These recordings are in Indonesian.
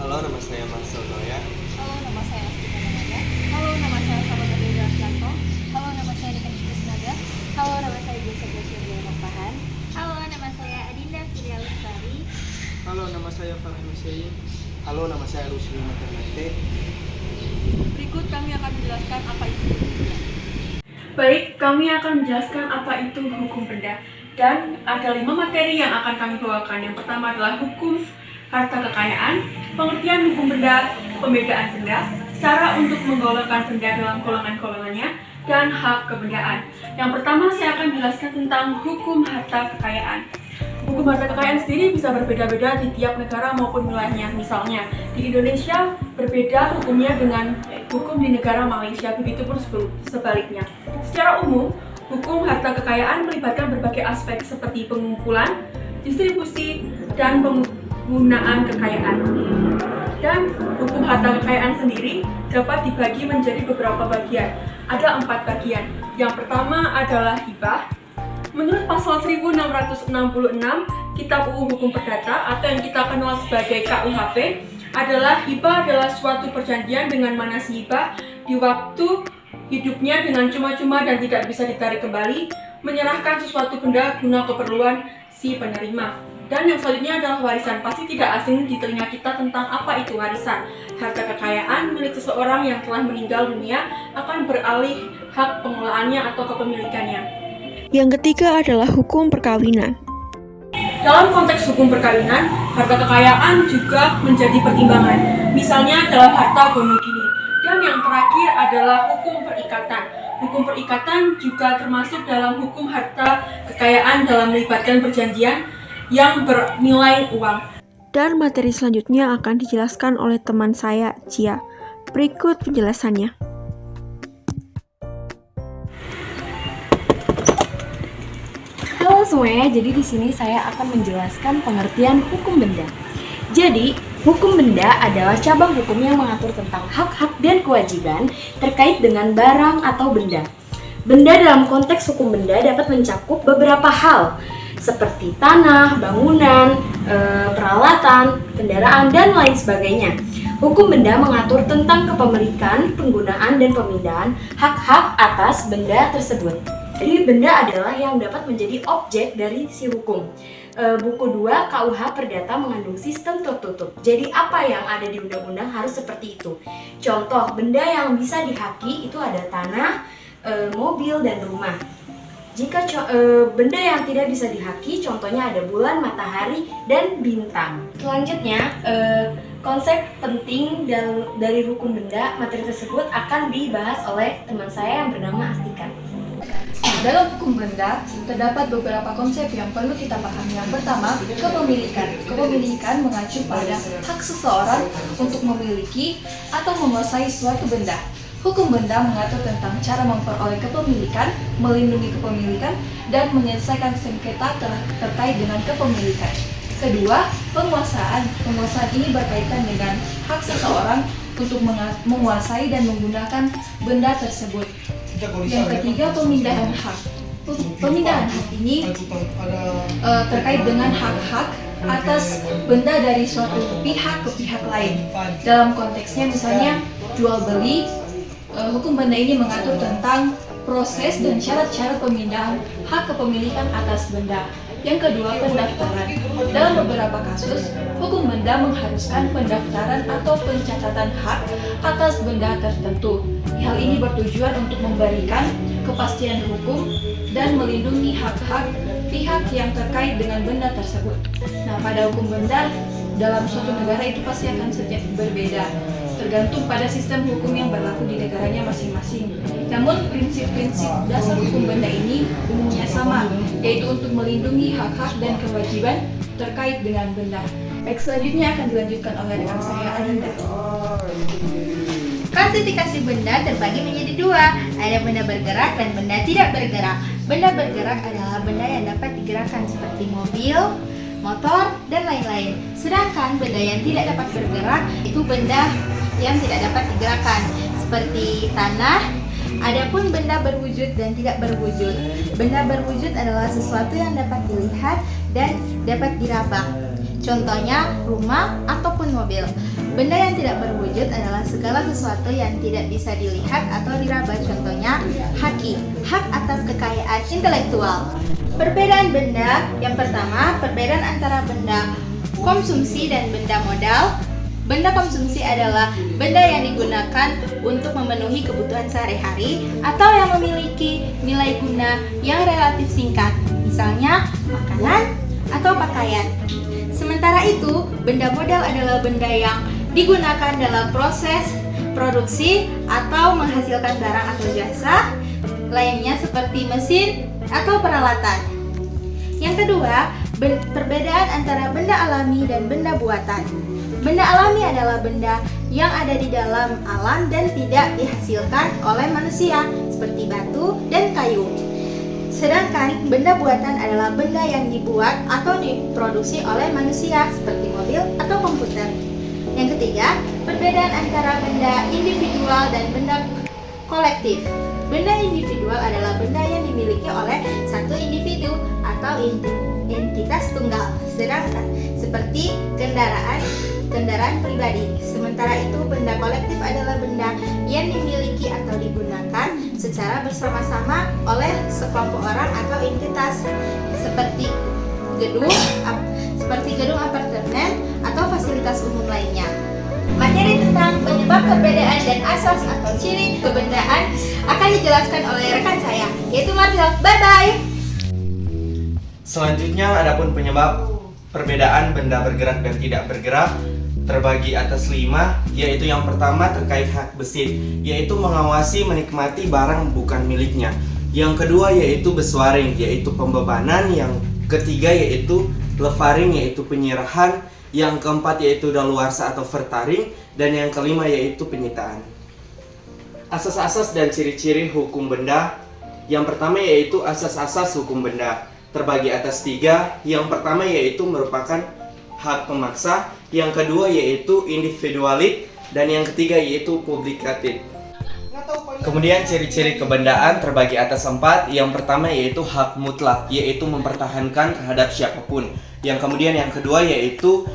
Halo, nama saya Marcel Noya. Halo, nama saya Astika Namanya. Halo, nama saya Sahabat Adira Aslanto. Halo, nama saya Dekan Krisnaga. Halo, nama saya Jasa Gracia Mampahan. Halo, nama saya Adinda Filia Lestari. Halo, nama saya Farhan Hussein. Halo, nama saya Rusli Maternate. Berikut kami akan menjelaskan apa itu hukum benda. Baik, kami akan menjelaskan apa itu hukum benda. Dan ada 5 materi yang akan kami bawakan. Yang pertama adalah hukum harta kekayaan, pengertian hukum benda, pembedaan benda, cara untuk menggolongkan benda dalam golongan-golongannya, dan hak kebendaan. Yang pertama saya akan menjelaskan tentang hukum harta kekayaan. Hukum harta kekayaan sendiri bisa berbeda-beda di tiap negara maupun wilayahnya. Misalnya, di Indonesia berbeda hukumnya dengan hukum di negara Malaysia, begitu pun sebaliknya. Secara umum, hukum harta kekayaan melibatkan berbagai aspek seperti pengumpulan, distribusi, dan penggunaan kekayaan. Dan hukum harta kekayaan sendiri dapat dibagi menjadi beberapa bagian. Ada 4 bagian. Yang pertama adalah hibah. Menurut pasal 1666 Kitab UU Hukum Perdata atau yang kita kenal sebagai KUHP, hibah adalah suatu perjanjian dengan mana si hibah di waktu hidupnya dengan cuma-cuma dan tidak bisa ditarik kembali, menyerahkan sesuatu benda guna keperluan si penerima. Dan yang selanjutnya adalah warisan. Pasti tidak asing di telinga kita tentang apa itu warisan. Harta kekayaan milik seseorang yang telah meninggal dunia akan beralih hak pengelolaannya atau kepemilikannya. Yang ketiga adalah hukum perkawinan. Dalam konteks hukum perkawinan, harta kekayaan juga menjadi pertimbangan. Misalnya dalam harta gonogini. Dan yang terakhir adalah hukum perikatan. Hukum perikatan juga termasuk dalam hukum harta kekayaan dalam melibatkan perjanjian yang bernilai uang. Dan materi selanjutnya akan dijelaskan oleh teman saya, Cia. Berikut penjelasannya. Halo semuanya, jadi di sini saya akan menjelaskan pengertian hukum benda. Jadi, hukum benda adalah cabang hukum yang mengatur tentang hak-hak dan kewajiban terkait dengan barang atau benda. Benda dalam konteks hukum benda dapat mencakup beberapa hal, seperti tanah, bangunan, peralatan, kendaraan, dan lain sebagainya. Hukum benda mengatur tentang kepemilikan, penggunaan, dan pemindahan hak-hak atas benda tersebut. Jadi benda adalah yang dapat menjadi objek dari si hukum. Buku 2 KUH Perdata mengandung sistem tertutup. Jadi apa yang ada di undang-undang harus seperti itu. Contoh, benda yang bisa dihaki itu ada tanah, mobil, dan rumah. Jika benda yang tidak bisa dihaki, contohnya ada bulan, matahari, dan bintang. Selanjutnya, konsep penting dari hukum benda, materi tersebut akan dibahas oleh teman saya yang bernama Astika. Dalam hukum benda, terdapat beberapa konsep yang perlu kita pahami. Yang pertama, kepemilikan. Kepemilikan mengacu pada hak seseorang untuk memiliki atau menguasai suatu benda. Hukum benda mengatur tentang cara memperoleh kepemilikan, melindungi kepemilikan, dan menyelesaikan sengketa terkait dengan kepemilikan. Kedua, penguasaan. Penguasaan ini berkaitan dengan hak seseorang untuk menguasai dan menggunakan benda tersebut. Yang ketiga, pemindahan hak. Pemindahan hak ini terkait dengan hak-hak atas benda dari suatu pihak ke pihak lain. Dalam konteksnya misalnya jual beli, hukum benda ini mengatur tentang proses dan syarat-syarat pemindahan hak kepemilikan atas benda. Yang kedua, pendaftaran. Dalam beberapa kasus, hukum benda mengharuskan pendaftaran atau pencatatan hak atas benda tertentu. Hal ini bertujuan untuk memberikan kepastian hukum dan melindungi hak-hak pihak yang terkait dengan benda tersebut. Nah, pada hukum benda dalam suatu negara itu pasti akan berbeda, tergantung pada sistem hukum yang berlaku di negaranya masing-masing. Namun prinsip-prinsip dasar hukum benda ini umumnya sama, yaitu untuk melindungi hak-hak dan kewajiban terkait dengan benda. Baik, selanjutnya akan dilanjutkan oleh rekan saya Adinda. Klasifikasi benda terbagi menjadi 2. Ada benda bergerak dan benda tidak bergerak. Benda bergerak adalah benda yang dapat digerakkan seperti mobil, motor, dan lain-lain. Sedangkan benda yang tidak dapat bergerak itu benda yang tidak dapat digerakkan seperti tanah. Adapun benda berwujud dan tidak berwujud. Benda berwujud adalah sesuatu yang dapat dilihat dan dapat diraba. Contohnya rumah ataupun mobil. Benda yang tidak berwujud adalah segala sesuatu yang tidak bisa dilihat atau diraba. Contohnya, haki, hak atas kekayaan intelektual. Perbedaan benda, yang pertama, perbedaan antara benda konsumsi dan benda modal. Benda konsumsi adalah benda yang digunakan untuk memenuhi kebutuhan sehari-hari atau yang memiliki nilai guna yang relatif singkat, misalnya makanan atau pakaian. Sementara itu, benda modal adalah benda yang digunakan dalam proses produksi atau menghasilkan barang atau jasa lainnya seperti mesin atau peralatan. Yang kedua, perbedaan antara benda alami dan benda buatan. Benda alami adalah benda yang ada di dalam alam dan tidak dihasilkan oleh manusia, seperti batu dan kayu. Sedangkan benda buatan adalah benda yang dibuat atau diproduksi oleh manusia, seperti mobil atau komputer. Yang ketiga, perbedaan antara benda individual dan benda kolektif. Benda individual adalah benda yang dimiliki oleh satu individu atau entitas tunggal, sedangkan seperti kendaraan pribadi. Sementara itu, benda kolektif adalah benda yang dimiliki atau digunakan secara bersama-sama oleh sekelompok orang atau entitas, seperti gedung apartemen atau fasilitas umum lainnya. Materi tentang penyebab perbedaan dan asas atau ciri kebendaan akan dijelaskan oleh rekan saya, yaitu Marcel. Bye-bye! Selanjutnya, adapun penyebab perbedaan benda bergerak dan tidak bergerak terbagi atas 5, yaitu yang pertama terkait hak besit, yaitu mengawasi menikmati barang bukan miliknya. Yang kedua yaitu beswaring, yaitu pembebanan. Yang ketiga yaitu levaring, yaitu penyerahan. Yang keempat yaitu daluarsa atau vertaring. Dan yang kelima yaitu penyitaan. Asas-asas dan ciri-ciri hukum benda. Yang pertama yaitu asas-asas hukum benda, terbagi atas 3. Yang pertama yaitu merupakan hak pemaksa, yang kedua yaitu individualit, dan yang ketiga yaitu publikatif. Kemudian ciri-ciri kebendaan terbagi atas 4. Yang pertama yaitu hak mutlak, yaitu mempertahankan terhadap siapapun. Yang kemudian yang kedua yaitu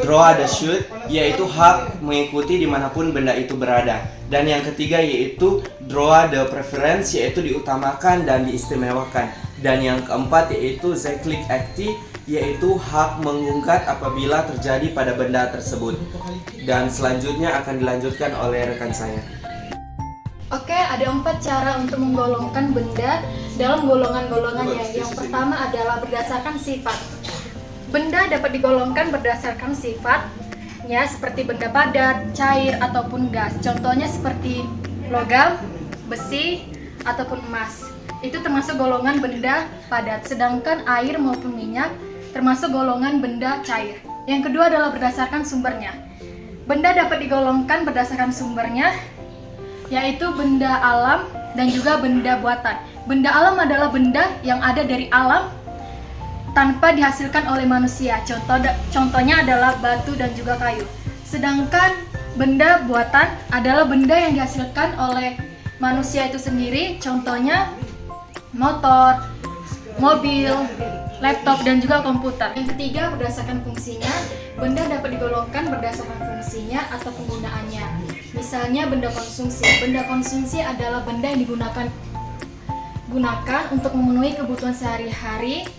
droit de suite, yaitu hak mengikuti dimanapun benda itu berada. Dan yang ketiga yaitu droit de préférence, yaitu diutamakan dan diistimewakan. Dan yang keempat yaitu zeklik acti, yaitu hak mengungkat apabila terjadi pada benda tersebut. Dan selanjutnya akan dilanjutkan oleh rekan saya. Oke, ada 4 cara untuk menggolongkan benda dalam golongan-golongannya. Yang pertama adalah berdasarkan sifat. Benda dapat digolongkan berdasarkan sifatnya, seperti benda padat, cair, ataupun gas. Contohnya seperti logam, besi, ataupun emas. Itu termasuk golongan benda padat. Sedangkan air maupun minyak termasuk golongan benda cair. Yang kedua adalah berdasarkan sumbernya. Benda dapat digolongkan berdasarkan sumbernya, yaitu benda alam dan juga benda buatan. Benda alam adalah benda yang ada dari alam tanpa dihasilkan oleh manusia. Contohnya adalah batu dan juga kayu. Sedangkan benda buatan adalah benda yang dihasilkan oleh manusia itu sendiri. Contohnya motor, mobil, laptop, dan juga komputer. Yang ketiga, berdasarkan fungsinya. Benda dapat digolongkan berdasarkan fungsinya atau penggunaannya. Misalnya benda konsumsi. Benda konsumsi adalah benda yang digunakan untuk memenuhi kebutuhan sehari-hari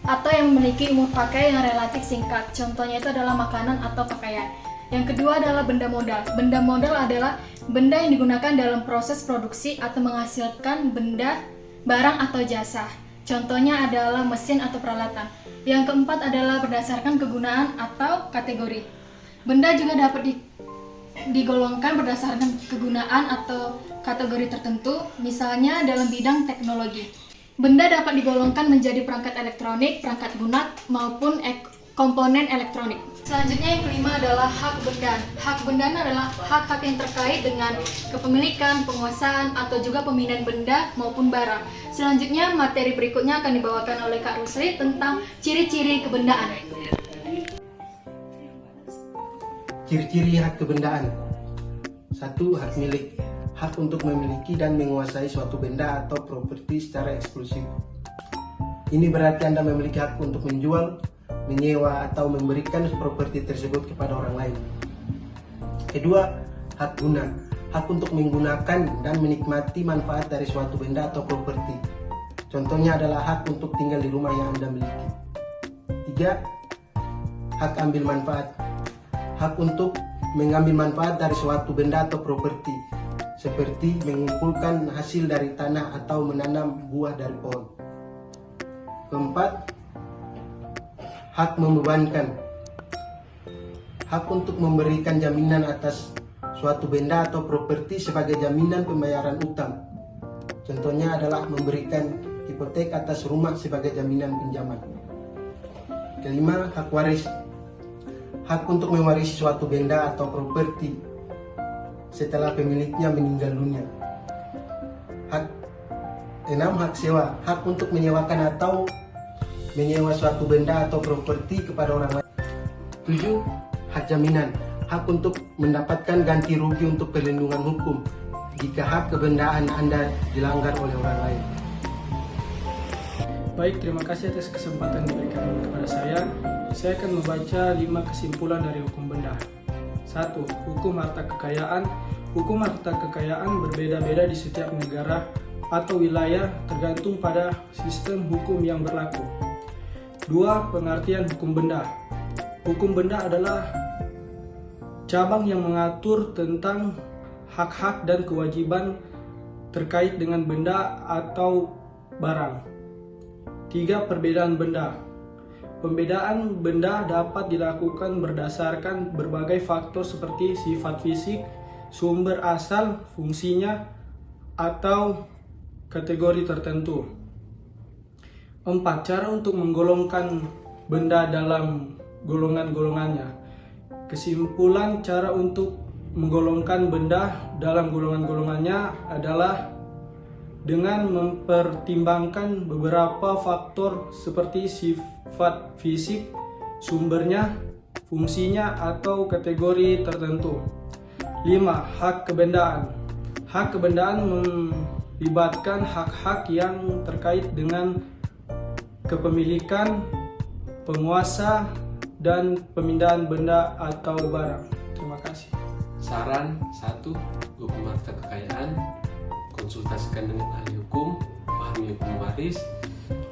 atau yang memiliki umur pakai yang relatif singkat. Contohnya itu adalah makanan atau pakaian. Yang kedua adalah benda modal. Benda modal adalah benda yang digunakan dalam proses produksi atau menghasilkan barang atau jasa. Contohnya adalah mesin atau peralatan. Yang keempat adalah berdasarkan kegunaan atau kategori. Benda juga dapat digolongkan berdasarkan kegunaan atau kategori tertentu, misalnya dalam bidang teknologi. Benda dapat digolongkan menjadi perangkat elektronik, perangkat lunak, maupun komponen elektronik. Selanjutnya yang kelima adalah hak benda. Hak benda adalah hak-hak yang terkait dengan kepemilikan, penguasaan, atau juga pemindahan benda maupun barang. Selanjutnya materi berikutnya akan dibawakan oleh Kak Rusli tentang ciri-ciri kebendaan. Ciri-ciri hak kebendaan. 1. Hak milik. Hak untuk memiliki dan menguasai suatu benda atau properti secara eksklusif. Ini berarti Anda memiliki hak untuk menjual, menyewa, atau memberikan properti tersebut kepada orang lain. Kedua, hak guna. Hak untuk menggunakan dan menikmati manfaat dari suatu benda atau properti. Contohnya adalah hak untuk tinggal di rumah yang Anda miliki. Tiga, hak ambil manfaat. Hak untuk mengambil manfaat dari suatu benda atau properti, seperti mengumpulkan hasil dari tanah atau menanam buah dari pohon. Keempat, hak membebankan. Hak untuk memberikan jaminan atas suatu benda atau properti sebagai jaminan pembayaran utang. Contohnya adalah memberikan hipotek atas rumah sebagai jaminan pinjaman. Kelima, hak waris. Hak untuk mewarisi suatu benda atau properti setelah pemiliknya meninggal dunia. Enam, hak sewa. Hak untuk menyewakan atau menyewa suatu benda atau properti kepada orang lain. 7, hak jaminan. Hak untuk mendapatkan ganti rugi untuk perlindungan hukum jika hak kebendaan Anda dilanggar oleh orang lain. Baik, terima kasih atas kesempatan diberikan kepada saya. Saya akan membaca 5 kesimpulan dari hukum benda. 1. Hukum harta kekayaan. Hukum harta kekayaan berbeda-beda di setiap negara atau wilayah tergantung pada sistem hukum yang berlaku. 2. Pengertian hukum benda. Hukum benda adalah cabang yang mengatur tentang hak-hak dan kewajiban terkait dengan benda atau barang. 3. Perbedaan benda. Pembedaan benda dapat dilakukan berdasarkan berbagai faktor seperti sifat fisik, sumber asal, fungsinya, atau kategori tertentu. 4. Cara untuk menggolongkan benda dalam golongan-golongannya. Kesimpulan cara untuk menggolongkan benda dalam golongan-golongannya adalah dengan mempertimbangkan beberapa faktor seperti sifat fisik, sumbernya, fungsinya, atau kategori tertentu. 5. Hak kebendaan. Hak kebendaan melibatkan hak-hak yang terkait dengan kepemilikan, penguasa, dan pemindahan benda atau barang. Terima kasih. Saran 1. Hukum harta kekayaan. Konsultasikan dengan ahli hukum, pahami hukum waris.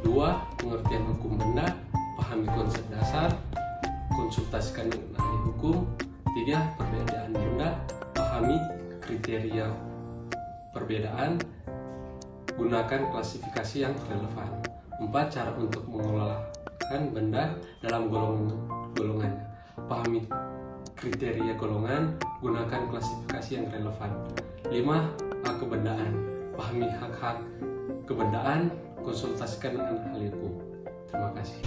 2. Pengertian hukum benda, pahami konsep dasar, konsultasikan dengan ahli hukum. 3. Perbedaan benda, pahami kriteria perbedaan, gunakan klasifikasi yang relevan. 4. Cara untuk mengelolakan benda dalam golongannya, pahami kriteria golongan, gunakan klasifikasi yang relevan. 5. Hak kebendaan, pahami hak-hak kebendaan, konsultasikan dengan ahli hukum. Terima kasih.